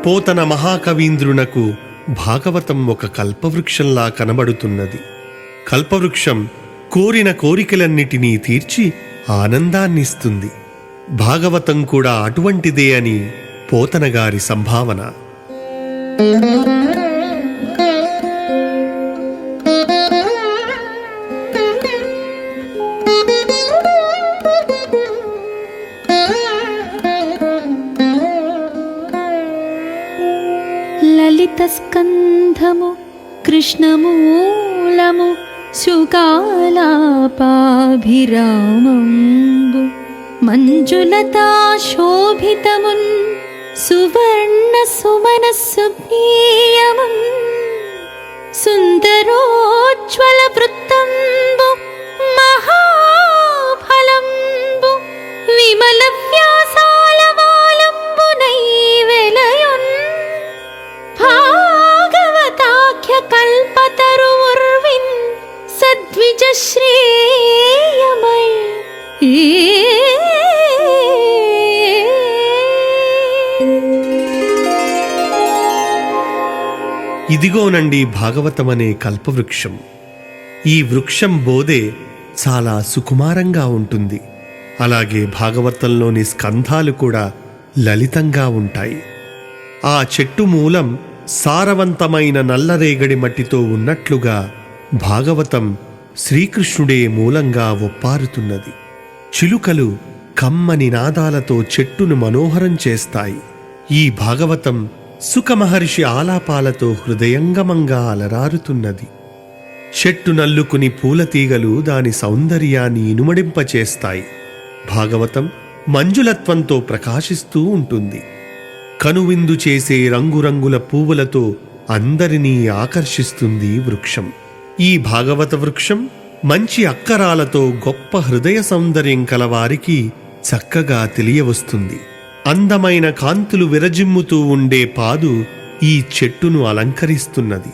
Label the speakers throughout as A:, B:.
A: పోతన మహాకవీంద్రునకు భాగవతం ఒక కల్పవృక్షంలా కనబడుతున్నది. కల్పవృక్షం కోరిన కోరికలన్నిటినీ తీర్చి ఆనందాన్నిస్తుంది. భాగవతం కూడా అటువంటిదే అని పోతనగారి సంభావన.
B: లలిత స్కంధము కృష్ణమూలము శుకాలాపాభిరామంబు మంజులతా శోభితమున్ సువర్ణ సుమన సుప్నీయమున్ సుందరోజ్వల వృత్తంబు మహాఫలంబు విమల వ్యాసాల వాలంబునై వెలయున్ భాగవతాఖ్య కల్పతరు ఉర్విన్ సద్విజ శ్రేయమై
A: ఇదిగోనండి భాగవతమనే కల్పవృక్షం. ఈ వృక్షం బోధే చాలా సుకుమారంగా ఉంటుంది. అలాగే భాగవతంలోని స్కంధాలు కూడా లలితంగా ఉంటాయి. ఆ చెట్టు మూలం సారవంతమైన నల్లరేగడి మట్టితో ఉన్నట్లుగా భాగవతం శ్రీకృష్ణుడే మూలంగా ఒప్పారుతున్నది. చిలుకలు కమ్మని నాదాలతో చెట్టును మనోహరం చేస్తాయి. ఈ భాగవతం సుఖమహర్షి ఆలాపాలతో హృదయంగమంగా అలరారుతున్నది. చెట్టు నల్లుకుని పూలతీగలు దాని సౌందర్యాన్ని ఇనుమడింపచేస్తాయి. భాగవతం మంజులత్వంతో ప్రకాశిస్తూ ఉంటుంది. కనువిందు చేసే రంగురంగుల పువ్వులతో అందరినీ ఆకర్షిస్తుంది వృక్షం. ఈ భాగవత వృక్షం మంచి అక్కరాలతో గొప్ప హృదయ సౌందర్యం కలవారికి చక్కగా తెలియవస్తుంది. అందమైన కాంతులు విరజిమ్ముతూ ఉండే పాదు ఈ చెట్టును అలంకరిస్తున్నది.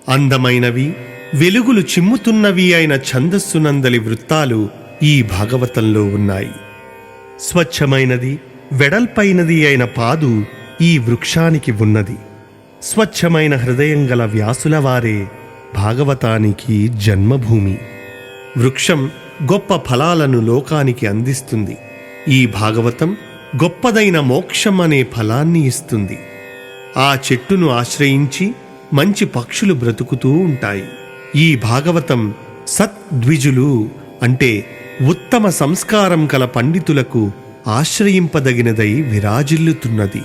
A: అందమైనవి, వెలుగులు చిమ్ముతున్నవి అయిన ఛందస్సునందలి వృత్తాలు ఈ భాగవతంలో ఉన్నాయి. స్వచ్ఛమైనది, వెడల్పైనది అయిన పాదు ఈ వృక్షానికి ఉన్నది. స్వచ్ఛమైన హృదయం గల వ్యాసులవారే భాగవతానికి జన్మభూమి. వృక్షం గొప్ప ఫలాలను లోకానికి అందిస్తుంది. ఈ భాగవతం గొప్పదైన మోక్షం అనే ఫలాన్ని ఇస్తుంది. ఆ చెట్టును ఆశ్రయించి మంచి పక్షులు బ్రతుకుతూ ఉంటాయి. ఈ భాగవతం సద్విజులు అంటే ఉత్తమ సంస్కారం కల పండితులకు ఆశ్రయింపదగినదై విరాజిల్లుతున్నది.